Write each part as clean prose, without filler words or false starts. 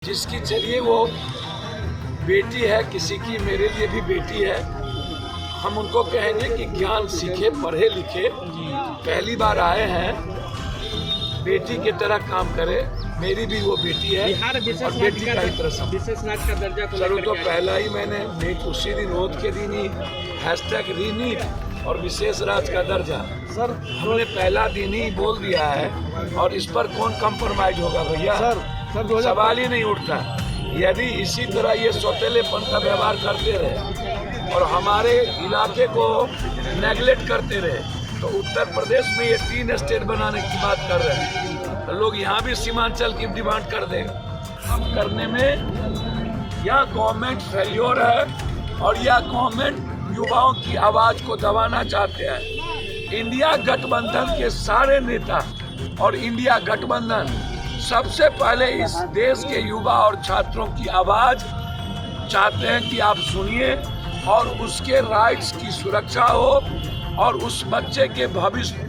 जिसकी चलिए वो बेटी है, किसी की मेरे लिए भी बेटी है। हम उनको कहेंगे कि ज्ञान सीखे, पढ़े लिखे, पहली बार आए हैं, बेटी की तरह काम करे। मेरी भी वो बेटी है और बेटी का ही तरह विशेष नाच का दर्जा चलो तो पहला ही मैंने नीट उसी दिन रोज के दिन ही #रीनीट और विशेष राज का दर्जा सर हमने पहला दिन ही बोल दिया है और इस पर कौन कंप्रोमाइज होगा भैया? सर सवाल ही नहीं उठता। यदि इसी तरह ये सौतेलेपन का व्यवहार करते रहे और हमारे इलाके को नेगलेक्ट करते रहे तो उत्तर प्रदेश में ये 3 स्टेट बनाने की बात कर रहे हैं तो लोग यहाँ भी सीमांचल की डिमांड कर देंगे। हम करने में या गवर्नमेंट फेल्योर है और या गवर्नमेंट युवाओं की आवाज को दबाना चाहते हैं। इंडिया गठबंधन के सारे नेता और इंडिया गठबंधन सबसे पहले इस देश के युवा और छात्रों की आवाज चाहते हैं कि आप सुनिए और उसके राइट्स की सुरक्षा हो और उस बच्चे के भविष्य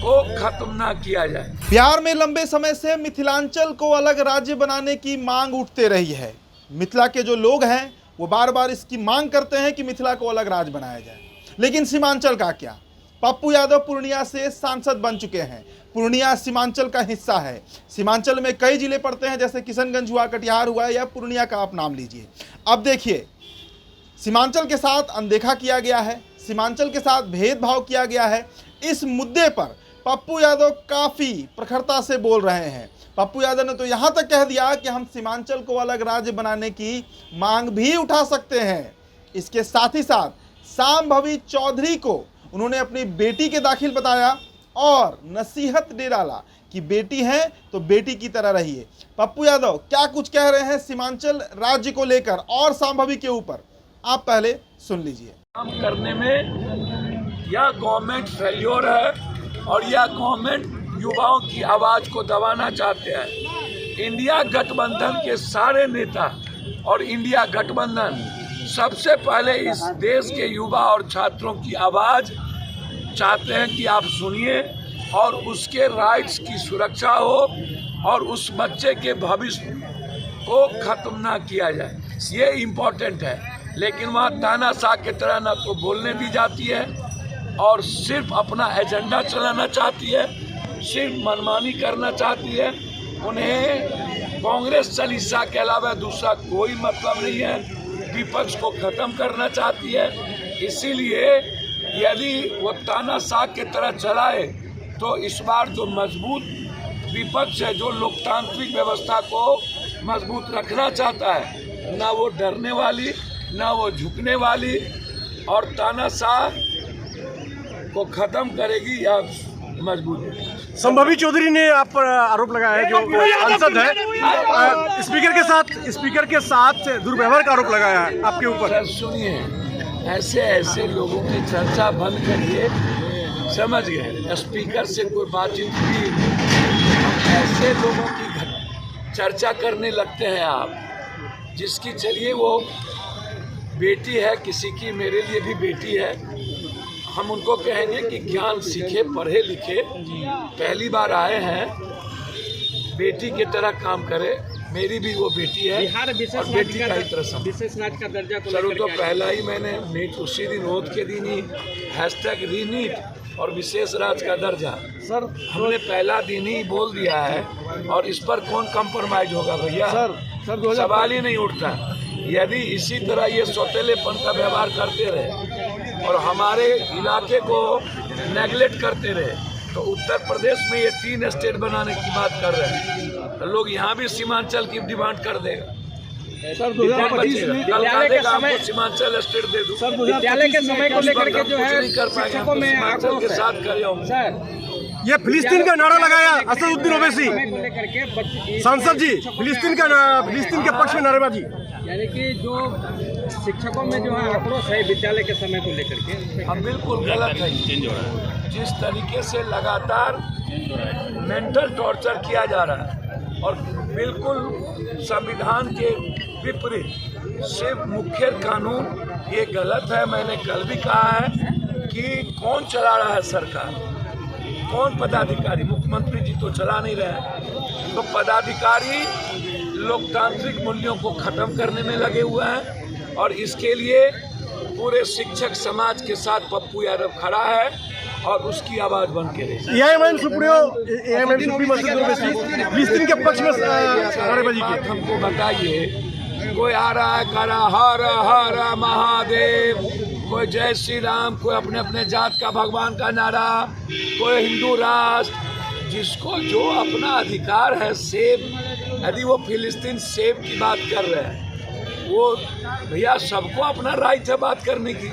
को खत्म ना किया जाए। बिहार में लंबे समय से मिथिलांचल को अलग राज्य बनाने की मांग उठते रही है। मिथिला के जो लोग हैं वो बार बार इसकी मांग करते हैं कि मिथिला को अलग राज्य बनाया जाए, लेकिन सीमांचल का क्या? पप्पू यादव पूर्णिया से सांसद बन चुके हैं। पूर्णिया सीमांचल का हिस्सा है। सीमांचल में कई जिले पड़ते हैं, जैसे किशनगंज हुआ, कटिहार हुआ या पूर्णिया का आप नाम लीजिए। अब देखिए, सीमांचल के साथ अनदेखा किया गया है, सीमांचल के साथ भेदभाव किया गया है। इस मुद्दे पर पप्पू यादव काफ़ी प्रखरता से बोल रहे हैं। पप्पू यादव ने तो यहाँ तक कह दिया कि हम सीमांचल को अलग राज्य बनाने की मांग भी उठा सकते हैं। इसके साथ ही साथ शांभवी चौधरी को उन्होंने अपनी बेटी के दाखिल बताया और नसीहत दे डाला कि बेटी है तो बेटी की तरह रहिए। पप्पू यादव क्या कुछ कह रहे हैं सीमांचल राज्य को लेकर और शांभवी के ऊपर, आप पहले सुन लीजिए। काम करने में या गवर्नमेंट फेल्योर है और या गवर्नमेंट युवाओं की आवाज को दबाना चाहते हैं। इंडिया गठबंधन के सारे नेता और इंडिया गठबंधन सबसे पहले इस देश के युवा और छात्रों की आवाज चाहते हैं कि आप सुनिए और उसके राइट्स की सुरक्षा हो और उस बच्चे के भविष्य को खत्म ना किया जाए। ये इम्पोर्टेंट है। लेकिन वहाँ तानाशाह की तरह ना तो बोलने दी जाती है और सिर्फ अपना एजेंडा चलाना चाहती है, सिर्फ मनमानी करना चाहती है। उन्हें कांग्रेस चालीसा के अलावा दूसरा कोई मतलब नहीं है। विपक्ष को खत्म करना चाहती है। इसीलिए यदि वो तानाशाह की तरह चलाए तो इस बार जो मजबूत विपक्ष है, जो लोकतांत्रिक व्यवस्था को मजबूत रखना चाहता है, ना वो डरने वाली, ना वो झुकने वाली और तानाशाह को खत्म करेगी या मजबूत। शांभवी चौधरी ने आप पर आरोप लगाया है, जो सांसद है, स्पीकर के साथ दुर्व्यवहार का आरोप लगाया है आपके ऊपर। सर सुनिए, ऐसे लोगों की चर्चा बंद करिए, समझ गए? स्पीकर से कोई बातचीत की, ऐसे लोगों की चर्चा करने लगते हैं आप, जिसकी चलिए वो बेटी है, किसी की मेरे लिए भी बेटी है। हम उनको कहेंगे कि ज्ञान सीखे, पढ़े लिखे, पहली बार आए हैं, बेटी की तरह काम करे। मेरी भी वो बेटी है और बेटी का ही तरह विशेष नाच का दर्जा चलो तो पहला ही मैंने नीट उसी दिन रोज के दिन ही #रीनीट और विशेष राज का दर्जा हमने पहला दिन ही बोल दिया है और इस पर कौन कंप्रोमाइज होगा भैया? सवाल ही नहीं उठता। यदि इसी तरह ये सौतेलेपन का व्यवहार करते रहे और हमारे इलाके को नेगलेक्ट करते रहे तो उत्तर प्रदेश में ये 3 स्टेट बनाने की बात कर रहे हैं तो लोग यहाँ भी सीमांचल की डिमांड कर देगा। सर 2025 में विद्यालय के समय सीमांचल स्टेट दे दूं। सर विद्यालय के समय को लेकर के जो है शिक्षकों में सीमांचल के साथ खड़े होंगे। सर ये फिलिस्तीन का नारा लगाया असदुद्दीन ओवैसी सांसद जी, फिलिस्तीन के पक्ष में नारेबाजी, यानी कि जो शिक्षकों में जो है आक्रोश है विद्यालय के समय को लेकर के, अब बिल्कुल गलत है। जिस तरीके से लगातार मेंटल टॉर्चर किया जा रहा है और बिल्कुल संविधान के विपरीत, सिर्फ मुख्य कानून, ये गलत है। मैंने कल भी कहा है कि कौन चला रहा है सरकार, कौन पदाधिकारी? मुख्यमंत्री जी तो चला नहीं रहे हैं। तो पदाधिकारी लोकतांत्रिक मूल्यों को खत्म करने में लगे हुए हैं और इसके लिए पूरे शिक्षक समाज के साथ पप्पू यादव खड़ा है और उसकी आवाज बन के रही। एआईएमआईएम सुप्रीमो असद ओवैसी फिलिस्तीन के पक्ष में नारेबाजी की। हमको बताइए, कोई आ रहा है कह रहा हर हर महादेव, कोई जय श्री राम, कोई अपने अपने जात का भगवान का नारा, कोई हिंदू राष्ट्र। जिसको जो अपना अधिकार है सेब, यदि वो फिलिस्तीन सेब की बात कर रहे हैं, वो भैया सबको अपना राइट है बात करने की।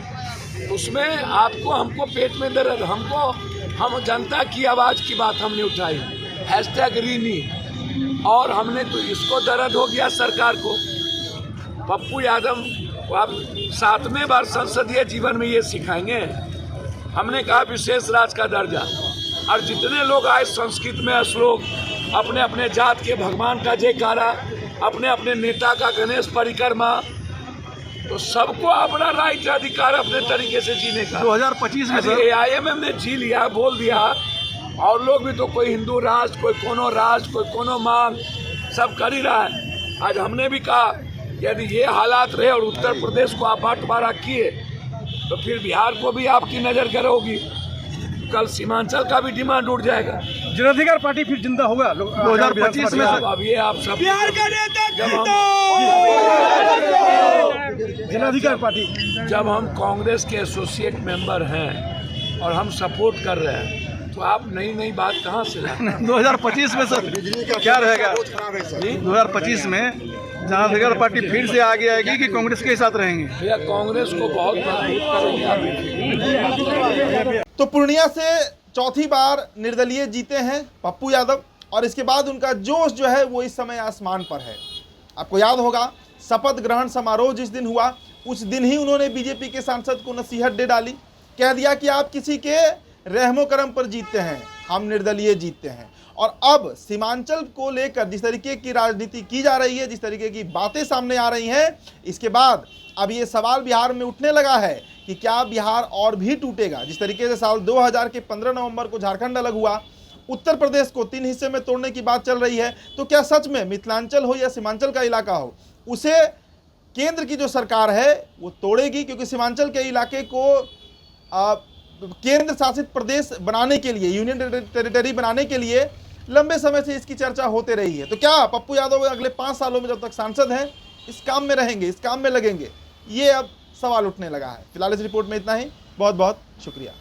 उसमें आपको हमको पेट में दर्द, हम जनता की आवाज़ की बात हमने उठाई, #रीनी, और हमने तो इसको दर्द हो गया सरकार को। पप्पू यादव को आप 7वें बार संसदीय जीवन में ये सिखाएंगे। हमने कहा विशेष राज का दर्जा, और जितने लोग आए संस्कृत में श्लोक, अपने अपने जात के भगवान का जयकारा, अपने अपने नेता का गणेश परिक्रमा, तो सबको अपना राइट अधिकार अपने तरीके से जीने का। 2025 में एआईएमएम ने जी लिया, बोल दिया, और लोग भी तो कोई हिंदू राष्ट्र, कोई कोनो राष्ट्र, कोई कोनो मांग, सब कर ही रहा है। आज हमने भी कहा यदि ये हालात रहे और उत्तर प्रदेश को आप बंटवारा किए तो फिर बिहार को भी आपकी नज़र करोगी, कल सीमांचल का भी डिमांड उठ जाएगा। जनाधिकार पार्टी फिर जिंदा होगा 2025 में। अब ये आप सब बिहार का नेता जनाधिकार पार्टी जब हम कांग्रेस के एसोसिएट मेंबर हैं और हम सपोर्ट कर रहे हैं, तो आप नई नई बात कहाँ से लाए? 2025 में सर क्या रहेगा? 2025 में जनाधिकार पार्टी फिर से आगे आएगी कि कांग्रेस के साथ रहेंगे? भैया कांग्रेस को बहुत मजबूत करेंगे। तो पूर्णिया से चौथी बार निर्दलीय जीते हैं पप्पू यादव, और इसके बाद उनका जोश जो है वो इस समय आसमान पर है। आपको याद होगा शपथ ग्रहण समारोह जिस दिन हुआ, उस दिन ही उन्होंने बीजेपी के सांसद को नसीहत दे डाली, कह दिया कि आप किसी के रहमो करम पर जीतते हैं, हम निर्दलीय जीतते हैं। और अब सीमांचल को लेकर जिस तरीके की राजनीति की जा रही है, जिस तरीके की बातें सामने आ रही हैं, इसके बाद अब ये सवाल बिहार में उठने लगा है कि क्या बिहार और भी टूटेगा। जिस तरीके से साल 2000 के 15 नवंबर को झारखंड अलग हुआ, उत्तर प्रदेश को 3 हिस्से में तोड़ने की बात चल रही है, तो क्या सच में मिथिलांचल हो या सीमांचल का इलाका हो, उसे केंद्र की जो सरकार है वो तोड़ेगी? क्योंकि सीमांचल के इलाके को केंद्र शासित प्रदेश बनाने के लिए, यूनियन टेरिटरी बनाने के लिए लंबे समय से इसकी चर्चा होते रही है। तो क्या पप्पू यादव अगले 5 सालों में जब तक सांसद हैं इस काम में रहेंगे, इस काम में लगेंगे? ये अब सवाल उठने लगा है। फिलहाल इस रिपोर्ट में इतना ही। बहुत बहुत शुक्रिया।